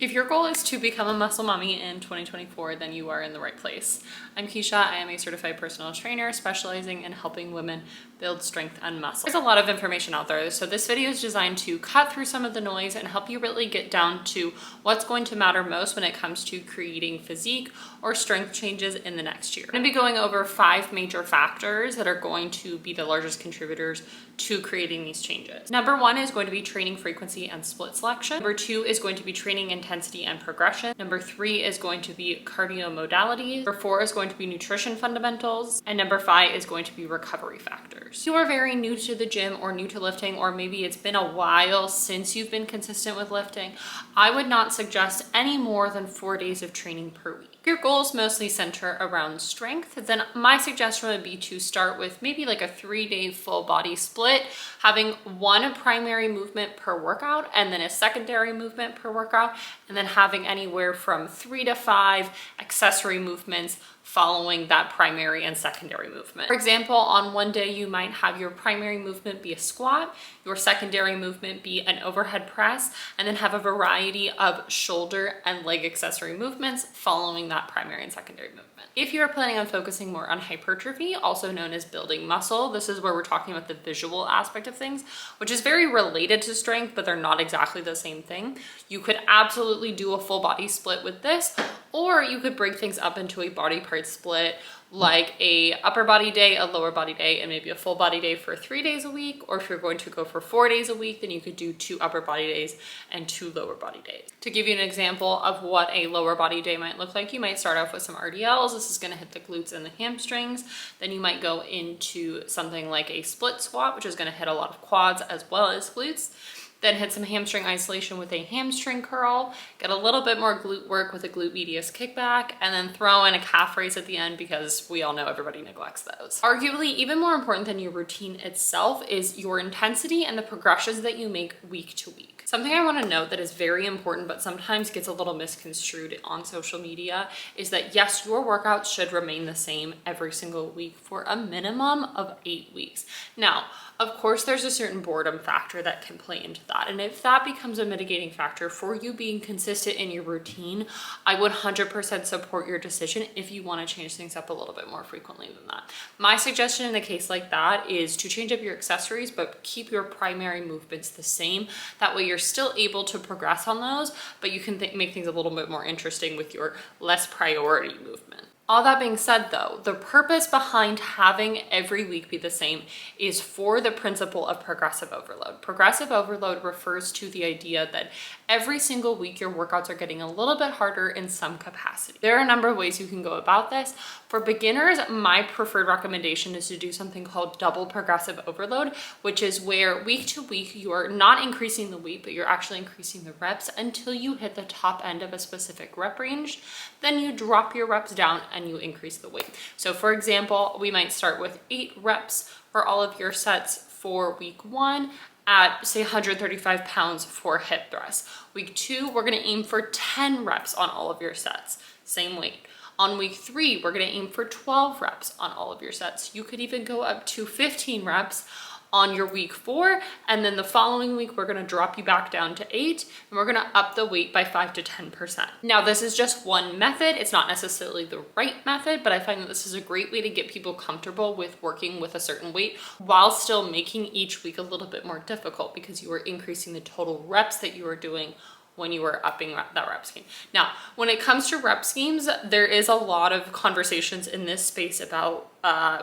If your goal is to become a muscle mommy in 2024, then you are in the right place. I'm Keisha. I am a certified personal trainer specializing in helping women build strength and muscle. There's a lot of information out there, so this video is designed to cut through some of the noise and help you really get down to what's going to matter most when it comes to creating physique or strength changes in the next year. I'm going to be going over 5 major factors that are going to be the largest contributors to creating these changes. Number 1 is going to be training frequency and split selection. Number 2 is going to be training intensity and progression. Number 3 is going to be cardio modalities. Number 4 is going to be nutrition fundamentals. And number 5 is going to be recovery factors. If you are very new to the gym or new to lifting, or maybe it's been a while since you've been consistent with lifting, I would not suggest any more than 4 days of training per week. If your goals mostly center around strength, then my suggestion would be to start with maybe like a 3-day full body split, having one primary movement per workout and then a secondary movement per workout, and then having anywhere from 3 to 5 accessory movements following that primary and secondary movement. For example, on one day you might have your primary movement be a squat, your secondary movement be an overhead press, and then have a variety of shoulder and leg accessory movements following that primary and secondary movement. If you are planning on focusing more on hypertrophy, also known as building muscle, this is where we're talking about the visual aspect of things, which is very related to strength, but they're not exactly the same thing. You could absolutely do a full body split with this, or you could break things up into a body part split, like a upper body day, a lower body day, and maybe a full body day for 3 days a week. Or if you're going to go for 4 days a week, then you could do 2 upper body days and 2 lower body days. To give you an example of what a lower body day might look like, you might start off with some RDLs. This is going to hit the glutes and the hamstrings. Then you might go into something like a split squat, which is going to hit a lot of quads as well as glutes. Then hit some hamstring isolation with a hamstring curl, get a little bit more glute work with a glute medius kickback, and then throw in a calf raise at the end because we all know everybody neglects those. Arguably, even more important than your routine itself is your intensity and the progressions that you make week to week. Something I want to note that is very important but sometimes gets a little misconstrued on social media is that yes, your workouts should remain the same every single week for a minimum of 8 weeks. Now, of course, there's a certain boredom factor that can play into that. And if that becomes a mitigating factor for you being consistent in your routine, I would 100% support your decision if you want to change things up a little bit more frequently than that. My suggestion in a case like that is to change up your accessories, but keep your primary movements the same. That way you're still able to progress on those, but you can make things a little bit more interesting with your less priority movement. All that being said though, the purpose behind having every week be the same is for the principle of progressive overload. Progressive overload refers to the idea that every single week your workouts are getting a little bit harder in some capacity. There are a number of ways you can go about this. For beginners, my preferred recommendation is to do something called double progressive overload, which is where week to week you are not increasing the weight, but you're actually increasing the reps until you hit the top end of a specific rep range. Then you drop your reps down and you increase the weight. So for example, we might start with 8 reps for all of your sets for week 1 at say 135 pounds for hip thrusts. Week 2, we're gonna aim for 10 reps on all of your sets, same weight. On week 3, we're gonna aim for 12 reps on all of your sets. You could even go up to 15 reps on your week 4, and then the following week we're gonna drop you back down to 8, and we're gonna up the weight by 5 to 10%. Now this is just one method, it's not necessarily the right method, but I find that this is a great way to get people comfortable with working with a certain weight while still making each week a little bit more difficult because you are increasing the total reps that you are doing when you are upping that rep scheme. Now, when it comes to rep schemes, there is a lot of conversations in this space about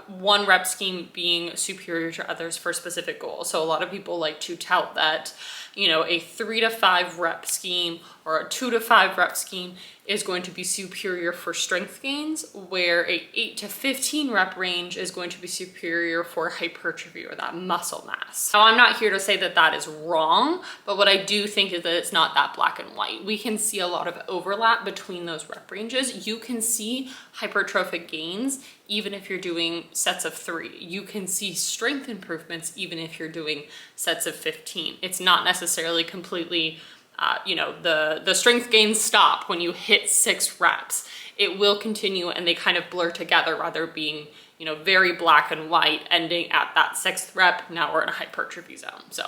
one rep scheme being superior to others for specific goals. So a lot of people like to tout that, you know, a 3 to 5 rep scheme or a 2 to 5 rep scheme is going to be superior for strength gains, where a 8 to 15 rep range is going to be superior for hypertrophy or that muscle mass. Now, I'm not here to say that that is wrong, but what I do think is that it's not that black and white. We can see a lot of overlap between those rep ranges. You can see hypertrophic gains even if you're doing sets of 3. You can see strength improvements even if you're doing sets of 15. It's not necessarily completely you know, the strength gains stop when you hit 6 reps. It will continue and they kind of blur together rather being, you know, very black and white ending at that 6th rep. Now we're in a hypertrophy zone. So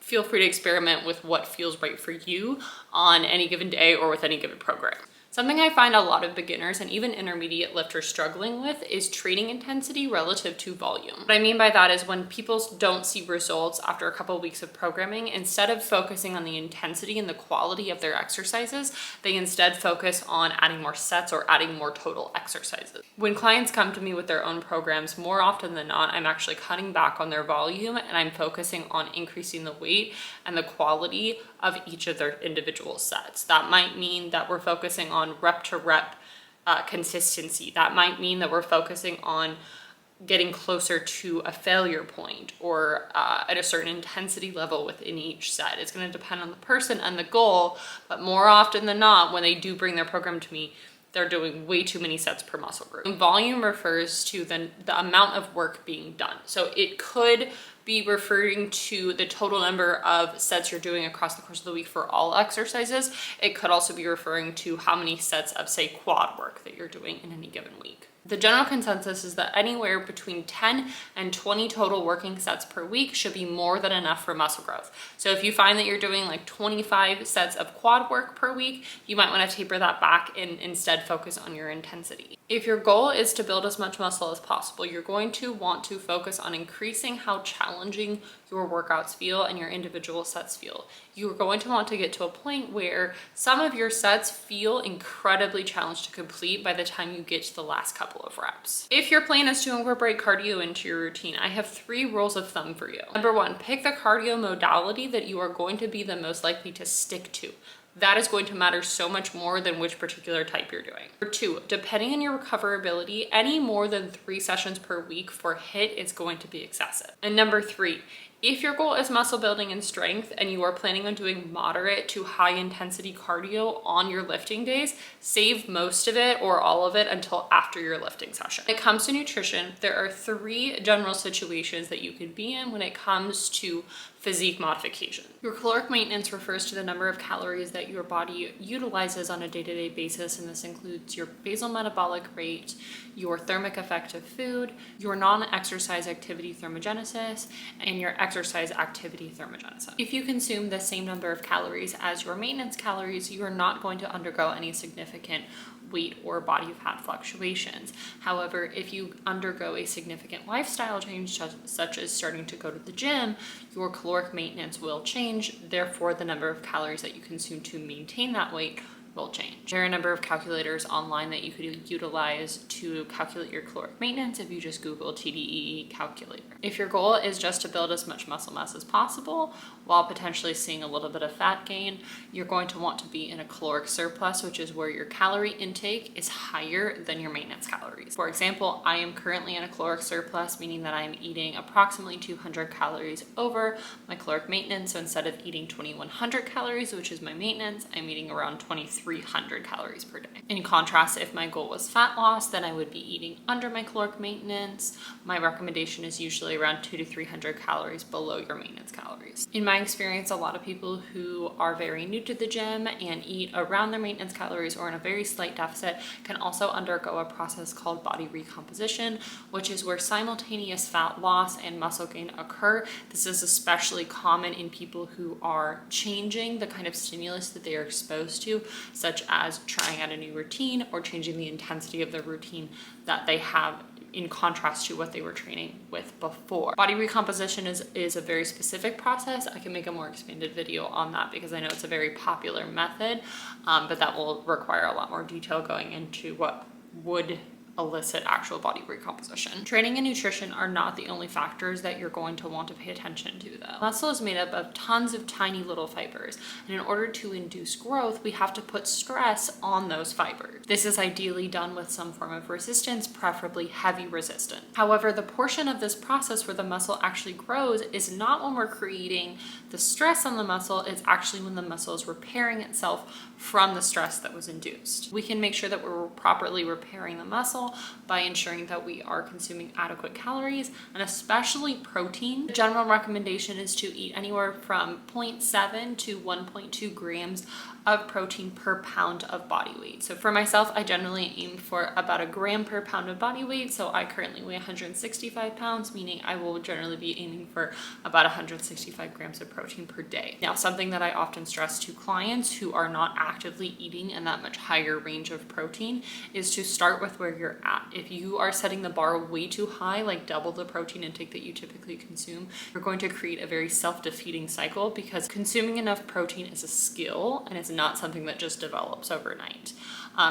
Feel free to experiment with what feels right for you on any given day or with any given program. Something I find a lot of beginners and even intermediate lifters struggling with is training intensity relative to volume. What I mean by that is when people don't see results after a couple of weeks of programming, instead of focusing on the intensity and the quality of their exercises, they instead focus on adding more sets or adding more total exercises. When clients come to me with their own programs, more often than not, I'm actually cutting back on their volume and I'm focusing on increasing the weight and the quality of each of their individual sets. That might mean that we're focusing on rep to rep consistency. That might mean that we're focusing on getting closer to a failure point or at a certain intensity level within each set. It's going to depend on the person and the goal, but more often than not, when they do bring their program to me, they're doing way too many sets per muscle group. And volume refers to the amount of work being done. So it could be referring to the total number of sets you're doing across the course of the week for all exercises. It could also be referring to how many sets of, say, quad work that you're doing in any given week. The general consensus is that anywhere between 10 and 20 total working sets per week should be more than enough for muscle growth. So if you find that you're doing like 25 sets of quad work per week, you might want to taper that back and instead focus on your intensity. If your goal is to build as much muscle as possible, you're going to want to focus on increasing how challenging your workouts feel and your individual sets feel. You're going to want to get to a point where some of your sets feel incredibly challenged to complete by the time you get to the last couple of reps. If your plan is to incorporate cardio into your routine, I have 3 rules of thumb for you. Number 1, pick the cardio modality that you are going to be the most likely to stick to. That is going to matter so much more than which particular type you're doing. Number 2, depending on your recoverability, any more than 3 sessions per week for HIIT is going to be excessive. And number 3, if your goal is muscle building and strength and you are planning on doing moderate to high intensity cardio on your lifting days, save most of it or all of it until after your lifting session. When it comes to nutrition, there are 3 general situations that you could be in when it comes to physique modification. Your caloric maintenance refers to the number of calories that your body utilizes on a day-to-day basis, and this includes your basal metabolic rate, your thermic effect of food, your non-exercise activity thermogenesis, and your exercise activity thermogenesis. If you consume the same number of calories as your maintenance calories, you are not going to undergo any significant weight or body fat fluctuations. However, if you undergo a significant lifestyle change, such as starting to go to the gym, your caloric maintenance will change. Therefore, the number of calories that you consume to maintain that weight will change. There are a number of calculators online that you could utilize to calculate your caloric maintenance if you just Google TDEE calculator. If your goal is just to build as much muscle mass as possible while potentially seeing a little bit of fat gain, you're going to want to be in a caloric surplus, which is where your calorie intake is higher than your maintenance calories. For example, I am currently in a caloric surplus, meaning that I'm eating approximately 200 calories over my caloric maintenance. So instead of eating 2,100 calories, which is my maintenance, I'm eating around 2,300 calories per day. In contrast, if my goal was fat loss, then I would be eating under my caloric maintenance. My recommendation is usually around 200 to 300 calories below your maintenance calories. In my experience, a lot of people who are very new to the gym and eat around their maintenance calories or in a very slight deficit can also undergo a process called body recomposition, which is where simultaneous fat loss and muscle gain occur. This is especially common in people who are changing the kind of stimulus that they are exposed to, such as trying out a new routine or changing the intensity of the routine that they have in contrast to what they were training with before. Body recomposition is a very specific process. I can make a more expanded video on that because I know it's a very popular method, but that will require a lot more detail going into what would elicit actual body recomposition. Training and nutrition are not the only factors that you're going to want to pay attention to though. Muscle is made up of tons of tiny little fibers, and in order to induce growth, we have to put stress on those fibers. This is ideally done with some form of resistance, preferably heavy resistance. However, the portion of this process where the muscle actually grows is not when we're creating the stress on the muscle, it's actually when the muscle is repairing itself from the stress that was induced. We can make sure that we're properly repairing the muscle by ensuring that we are consuming adequate calories and especially protein. The general recommendation is to eat anywhere from 0.7 to 1.2 grams of protein per pound of body weight. So for myself, I generally aim for about a gram per pound of body weight. So I currently weigh 165 pounds, meaning I will generally be aiming for about 165 grams of protein per day. Now, something that I often stress to clients who are not actively eating in that much higher range of protein is to start with where you're at. If you are setting the bar way too high, like double the protein intake that you typically consume, you're going to create a very self-defeating cycle, because consuming enough protein is a skill and it's not something that just develops overnight.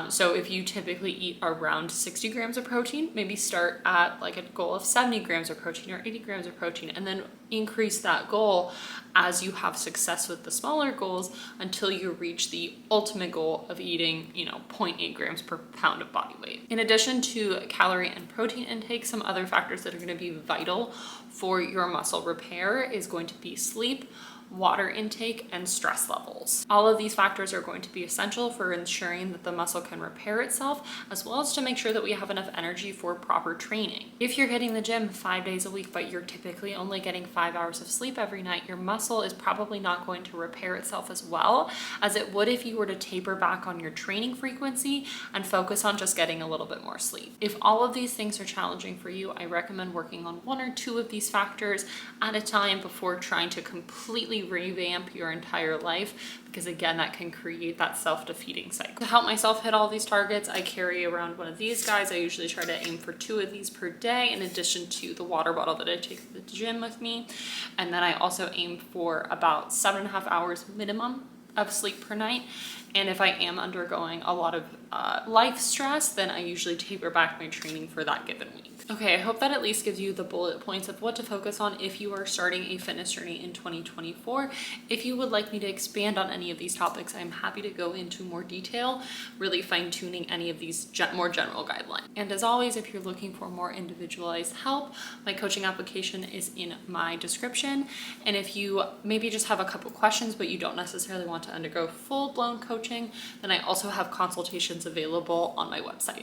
So if you typically eat around 60 grams of protein, maybe start at like a goal of 70 grams of protein or 80 grams of protein, and then increase that goal as you have success with the smaller goals until you reach the ultimate goal of eating, 0.8 grams per pound of body weight. In addition to calorie and protein intake, some other factors that are going to be vital for your muscle repair is going to be sleep, water intake, and stress levels. All of these factors are going to be essential for ensuring that the muscle can repair itself, as well as to make sure that we have enough energy for proper training. If you're hitting the gym 5 days a week, but you're typically only getting 5 hours of sleep every night, your muscle is probably not going to repair itself as well as it would if you were to taper back on your training frequency and focus on just getting a little bit more sleep. If all of these things are challenging for you, I recommend working on 1 or 2 of these factors at a time before trying to completely revamp your entire life, because again, that can create that self-defeating cycle. To help myself hit all these targets, I carry around one of these guys. I usually try to aim for 2 of these per day, in addition to the water bottle that I take to the gym with me. And then I also aim for about 7.5 hours minimum of sleep per night. And if I am undergoing a lot of life stress, then I usually taper back my training for that given week. Okay, I hope that at least gives you the bullet points of what to focus on if you are starting a fitness journey in 2024. If you would like me to expand on any of these topics, I'm happy to go into more detail, really fine-tuning any of these more general guidelines. And as always, if you're looking for more individualized help, my coaching application is in my description. And if you maybe just have a couple questions, but you don't necessarily want to undergo full-blown coaching, then I also have consultations available on my website.